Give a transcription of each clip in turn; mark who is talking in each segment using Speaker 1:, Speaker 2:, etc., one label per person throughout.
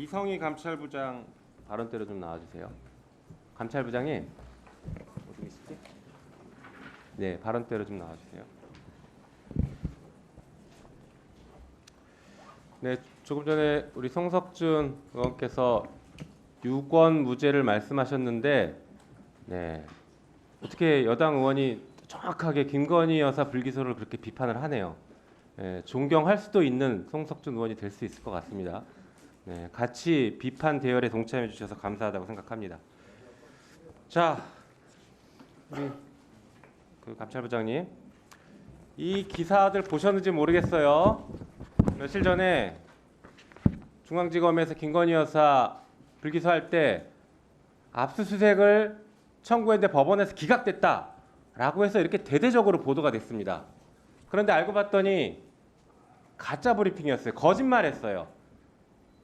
Speaker 1: 이성희 감찰부장 발언대로 좀 나와주세요. 감찰부장님 어디 계시지? 네, 발언대로 좀 나와주세요. 네, 조금 전에 우리 송석준 의원께서 유권 무죄를 말씀하셨는데, 네, 어떻게 여당 의원이 정확하게 김건희 여사 불기소를 그렇게 비판을 하네요. 네, 존경할 수도 있는 송석준 의원이 될 수 있을 것 같습니다. 네, 같이 비판 대열에 동참해 주셔서 감사하다고 생각합니다. 자, 우리 그 감찰부장님, 이 기사들 보셨는지 모르겠어요. 며칠 전에 중앙지검에서 김건희 여사 불기소할 때 압수수색을 청구했는데 법원에서 기각됐다라고 해서 이렇게 대대적으로 보도가 됐습니다. 그런데 알고 봤더니 가짜 브리핑이었어요. 거짓말했어요.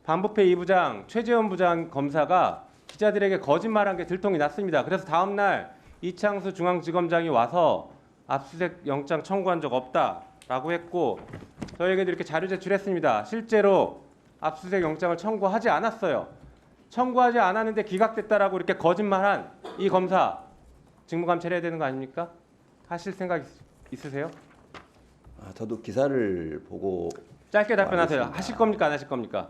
Speaker 1: 반부패 2부장 최재원 부장 검사가 기자들에게 거짓말한 게 들통이 났습니다. 그래서 다음 날 이창수 중앙지검장이 와서 압수수색 영장 청구한 적 없다라고 했고, 저에게도 이렇게 자료 제출했습니다. 실제로 압수수색 영장을 청구하지 않았어요. 청구하지 않았는데 기각됐다라고 이렇게 거짓말한 이 검사 직무감찰해야 되는 거 아닙니까? 하실 생각 있으세요?
Speaker 2: 저도 기사를 보고
Speaker 1: 짧게 답변하세요.
Speaker 2: 알겠습니다.
Speaker 1: 하실 겁니까, 안 하실 겁니까?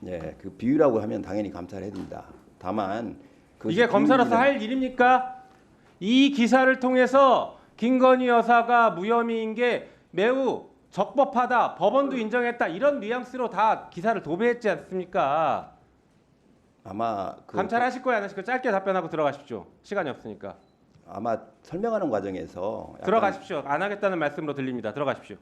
Speaker 2: 네, 그 비유라고 하면 당연히 감찰해야 됩니다. 다만
Speaker 1: 이게 검사로서 할 일입니까? 이 기사를 통해서 김건희 여사가 무혐의인 게 매우 적법하다, 법원도 인정했다, 이런 뉘앙스로 다 기사를 도배했지 않습니까?
Speaker 2: 아마
Speaker 1: 감찰하실 거예요, 안 하실 거예요? 짧게 답변하고 들어가십시오. 시간이 없으니까.
Speaker 2: 아마 설명하는 과정에서 약간
Speaker 1: 들어가십시오. 안 하겠다는 말씀으로 들립니다. 들어가십시오.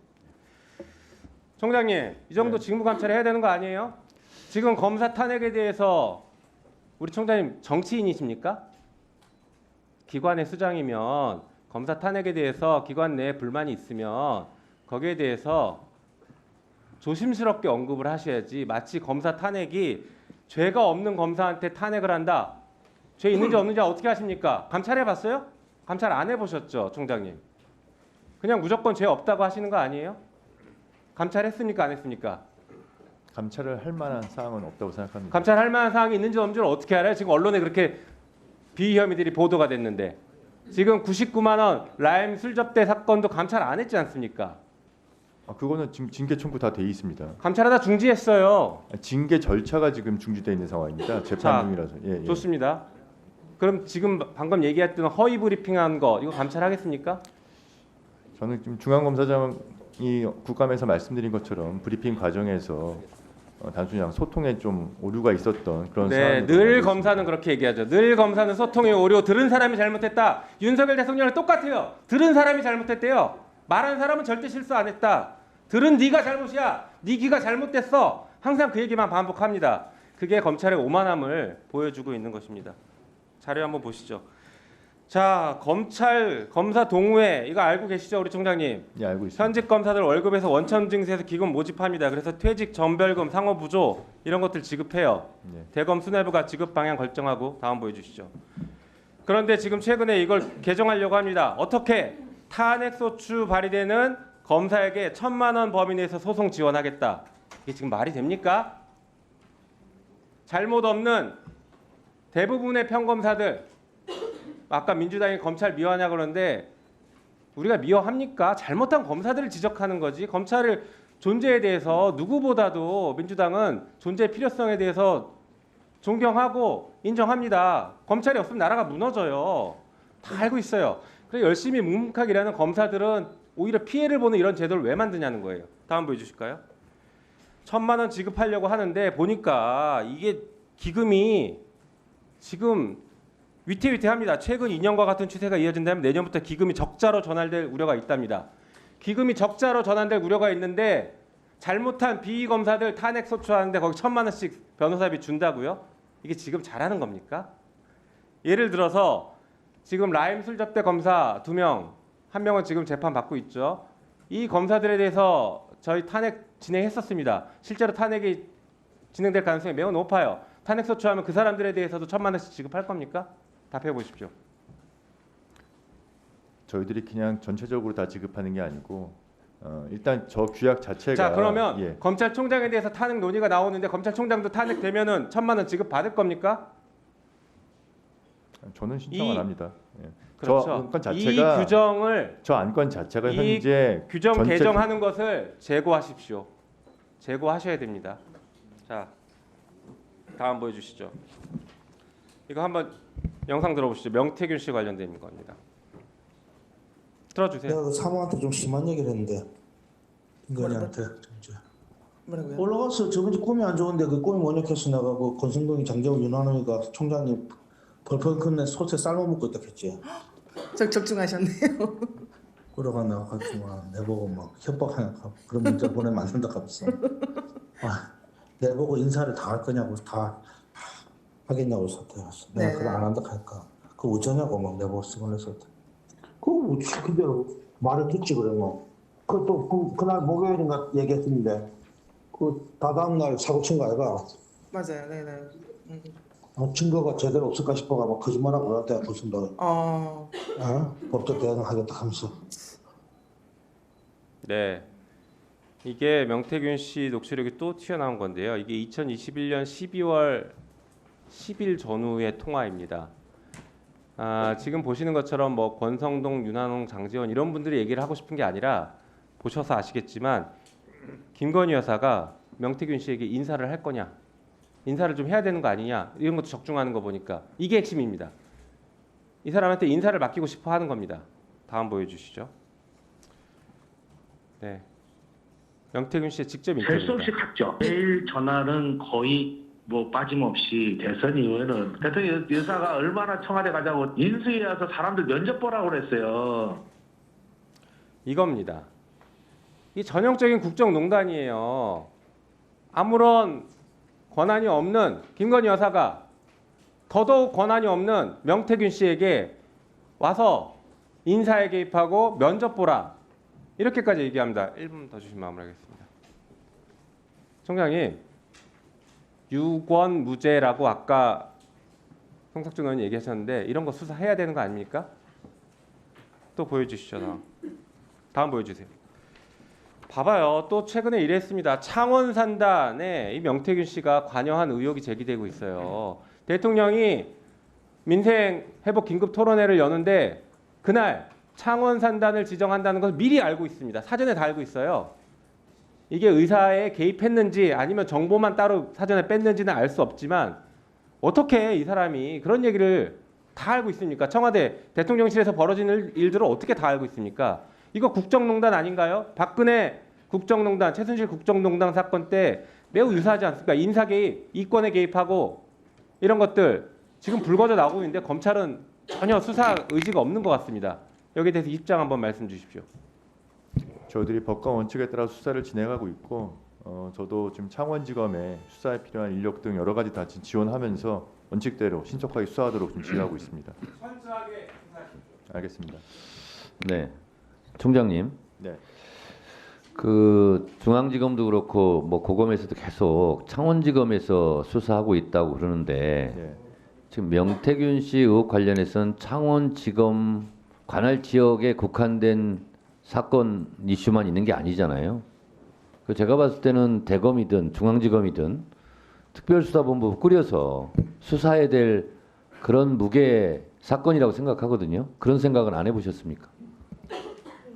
Speaker 1: 총장님, 이 정도 직무 감찰해야 되는 거 아니에요? 지금 검사 탄핵에 대해서 우리 총장님 정치인이십니까? 기관의 수장이면 검사 탄핵에 대해서 기관 내에 불만이 있으면 거기에 대해서 조심스럽게 언급을 하셔야지, 마치 검사 탄핵이 죄가 없는 검사한테 탄핵을 한다, 죄 있는지 없는지 어떻게 하십니까? 감찰해 봤어요? 감찰 안 해보셨죠, 총장님? 그냥 무조건 죄 없다고 하시는 거 아니에요? 감찰했습니까, 안 했습니까?
Speaker 3: 감찰을 할 만한 사항은 없다고 생각합니다.
Speaker 1: 감찰할 만한 사항이 있는지 없는지를 어떻게 알아요? 지금 언론에 그렇게 비위 혐의들이 보도가 됐는데, 지금 99만 원 라임 술 접대 사건도 감찰 안 했지 않습니까?
Speaker 3: 그거는 지금 징계 청구 다 돼 있습니다.
Speaker 1: 감찰하다 중지했어요.
Speaker 3: 징계 절차가 지금 중지돼 있는 상황입니다. 재판 중이라서. 예.
Speaker 1: 좋습니다. 그럼 지금 방금 얘기했던 허위 브리핑한 거 이거 감찰하겠습니까?
Speaker 3: 저는 지금 중앙검사장이 국감에서 말씀드린 것처럼 브리핑 과정에서 단순히 그냥 소통에 좀 오류가 있었던 그런
Speaker 1: 네,
Speaker 3: 상황으로
Speaker 1: 늘
Speaker 3: 알고
Speaker 1: 검사는
Speaker 3: 있습니다.
Speaker 1: 그렇게 얘기하죠. 늘 검사는 소통의 오류, 들은 사람이 잘못했다. 윤석열 대통령은 똑같아요. 들은 사람이 잘못했대요. 말한 사람은 절대 실수 안 했다. 들은 네가 잘못이야. 네 귀가 잘못됐어. 항상 그 얘기만 반복합니다. 그게 검찰의 오만함을 보여주고 있는 것입니다. 자료 한번 보시죠. 자, 검사 동우회 이거 알고 계시죠, 우리 총장님?
Speaker 3: 예, 알고 있습니다.
Speaker 1: 현직 검사들 월급에서 원천 증세해서 기금 모집합니다. 그래서 퇴직 전별금, 상호 부조 이런 것들 지급해요.
Speaker 3: 네.
Speaker 1: 대검 수뇌부가 지급 방향 결정하고, 다음 보여주시죠. 그런데 지금 최근에 이걸 개정하려고 합니다. 어떻게? 탄핵소추 발의되는 검사에게 1,000만 원 범위 내에서 소송 지원하겠다. 이게 지금 말이 됩니까? 잘못 없는 대부분의 평검사들, 아까 민주당이 검찰 미워하냐 그러는데 우리가 미워합니까? 잘못한 검사들을 지적하는 거지. 검찰의 존재에 대해서 누구보다도 민주당은 존재의 필요성에 대해서 존경하고 인정합니다. 검찰이 없으면 나라가 무너져요. 다 알고 있어요. 그래서 열심히 묵묵하게 일하는 검사들은 오히려 피해를 보는 이런 제도를 왜 만드냐는 거예요. 다음 보여주실까요? 1,000만 원 지급하려고 하는데 보니까 이게 기금이 지금 위태위태합니다. 최근 2년과 같은 추세가 이어진다면 내년부터 기금이 적자로 전환될 우려가 있답니다. 기금이 적자로 전환될 우려가 있는데 잘못한 비위 검사들 탄핵 소추하는데 거기 1,000만 원씩 변호사비 준다고요? 이게 지금 잘하는 겁니까? 예를 들어서 지금 라임 술 접대 검사 2명, 1명은 지금 재판 받고 있죠. 이 검사들에 대해서 저희 탄핵 진행했었습니다. 실제로 탄핵이 진행될 가능성이 매우 높아요. 탄핵 소추하면 그 사람들에 대해서도 1,000만 원씩 지급할 겁니까? 답해 보십시오.
Speaker 3: 저희들이 그냥 전체적으로 다 지급하는 게 아니고 일단 저 규약 자체가
Speaker 1: 자 그러면
Speaker 3: 예.
Speaker 1: 검찰총장에 대해서 탄핵 논의가 나오는데 검찰총장도 탄핵되면은 1,000만 원 지급 받을 겁니까?
Speaker 3: 저는 신청 안 합니다. 예.
Speaker 1: 그렇죠.
Speaker 3: 저 안건 자체가
Speaker 1: 이 규정을
Speaker 3: 저 안건 자체가
Speaker 1: 이
Speaker 3: 현재
Speaker 1: 규정
Speaker 3: 전체
Speaker 1: 개정하는 것을 제고하십시오. 제고하셔야 됩니다. 자 다음 보여주시죠. 이거 한번 영상 들어보시죠. 명태균 씨 관련된 겁니다. 들어주세요.
Speaker 4: 내가 그 사모한테 좀 심한 얘기를 했는데 김건희한테 진짜
Speaker 5: 뭐라고요?
Speaker 4: 올라가서 저번에 꿈이 안 좋은데 그 꿈이 뭐냐해서 내가 그 권성동이 장재원 윤한호이가 총장님 벌벌 큰내 솥에 삶아 먹고 있다 했지.
Speaker 5: 적중하셨네요.
Speaker 4: 그러가 내가 가지고 막 내보고 막 협박하니까 그런 문자 보내면 안 된다 하면서 내보고 인사를 다 할 거냐고 다 하겠냐고 사퇴했어. 내가
Speaker 5: 네.
Speaker 4: 그걸 안 한다 하니까 그거 어쩌냐고 막 내보고 쓰고내서 그거 뭐 그대로 말을 듣지 그래 뭐. 그또 그날 목요일인가 얘기했는데 그 다다음 날 사고 친 거 아이가
Speaker 5: 맞아요. 네네.
Speaker 4: 증거가 제대로 없을까 싶어가 막 거짓말하고 그랬대 무슨 너 법적 대응하겠다 하면서.
Speaker 1: 네. 이게 명태균 씨 녹취록이 또 튀어나온 건데요. 이게 2021년 12월 10일 전후의 통화입니다. 지금 보시는 것처럼 뭐 권성동, 윤한홍, 장재원 이런 분들이 얘기를 하고 싶은 게 아니라 보셔서 아시겠지만 김건희 여사가 명태균 씨에게 인사를 할 거냐, 인사를 좀 해야 되는 거 아니냐 이런 것도 적중하는 거 보니까 이게 핵심입니다. 이 사람한테 인사를 맡기고 싶어 하는 겁니다. 다음 보여주시죠. 네. 명태균 씨의 직접
Speaker 6: 셀 수
Speaker 1: 인터뷰입니다.
Speaker 6: 없이 갔죠. 매일 전화는 거의 뭐 빠짐없이 대선 이후에는 대통령 여사가 얼마나 청와대 가자고 인수위에 와서 사람들 면접 보라고 그랬어요.
Speaker 1: 이겁니다. 이 전형적인 국정농단이에요. 아무런 권한이 없는 김건희 여사가 더더욱 권한이 없는 명태균 씨에게 와서 인사에 개입하고 면접 보라 이렇게까지 얘기합니다. 1분 더 주시면 마무리하겠습니다. 총장님, 유권 무죄라고 아까 송석준 의원이 얘기하셨는데 이런 거 수사해야 되는 거 아닙니까? 또 보여주시죠. 다음 보여주세요. 봐봐요. 또 최근에 이랬습니다. 창원 산단에 이 명태균 씨가 관여한 의혹이 제기되고 있어요. 대통령이 민생 회복 긴급 토론회를 여는데 그날 창원 산단을 지정한다는 것을 미리 알고 있습니다. 사전에 다 알고 있어요. 이게 의사에 개입했는지 아니면 정보만 따로 사전에 뺐는지는 알 수 없지만 어떻게 이 사람이 그런 얘기를 다 알고 있습니까? 청와대 대통령실에서 벌어지는 일들을 어떻게 다 알고 있습니까? 이거 국정농단 아닌가요? 박근혜 국정농단, 최순실 국정농단 사건 때 매우 유사하지 않습니까? 인사 개입, 이권에 개입하고 이런 것들 지금 불거져 나오고 있는데 검찰은 전혀 수사 의지가 없는 것 같습니다. 여기에 대해서 입장 한번 말씀 주십시오.
Speaker 3: 저희들이 법과 원칙에 따라 수사를 진행하고 있고 저도 지금 창원지검에 수사에 필요한 인력 등 여러 가지 다 지원하면서 원칙대로 신속하게 수사하도록 지금 지휘하고 있습니다.
Speaker 1: 철저하게 수사하십시오.
Speaker 3: 알겠습니다.
Speaker 7: 네, 총장님.
Speaker 3: 네.
Speaker 7: 그 중앙지검도 그렇고 뭐 고검에서도 계속 창원지검에서 수사하고 있다고 그러는데
Speaker 3: 네.
Speaker 7: 지금 명태균 씨 의혹 관련해서는 창원지검 관할 지역에 국한된 사건 이슈만 있는 게 아니잖아요. 그 제가 봤을 때는 대검이든 중앙지검이든 특별수사본부 꾸려서 수사해야 될 그런 무게 사건이라고 생각하거든요. 그런 생각은 안 해보셨습니까?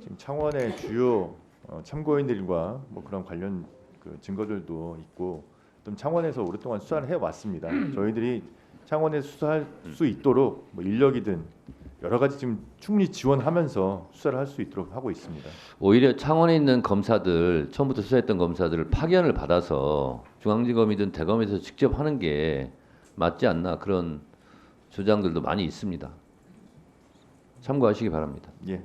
Speaker 3: 지금 창원의 주요 참고인들과 뭐 그런 관련 그 증거들도 있고 또 창원에서 오랫동안 수사를 해왔습니다. 저희들이 창원에서 수사할 수 있도록 뭐 인력이든 여러 가지 지금 충분히 지원하면서 수사를 할 수 있도록 하고 있습니다.
Speaker 7: 오히려 창원에 있는 검사들 처음부터 수사했던 검사들을 파견을 받아서 중앙지검이든 대검에서 직접 하는 게 맞지 않나 그런 주장들도 많이 있습니다. 참고하시기 바랍니다.
Speaker 3: 예.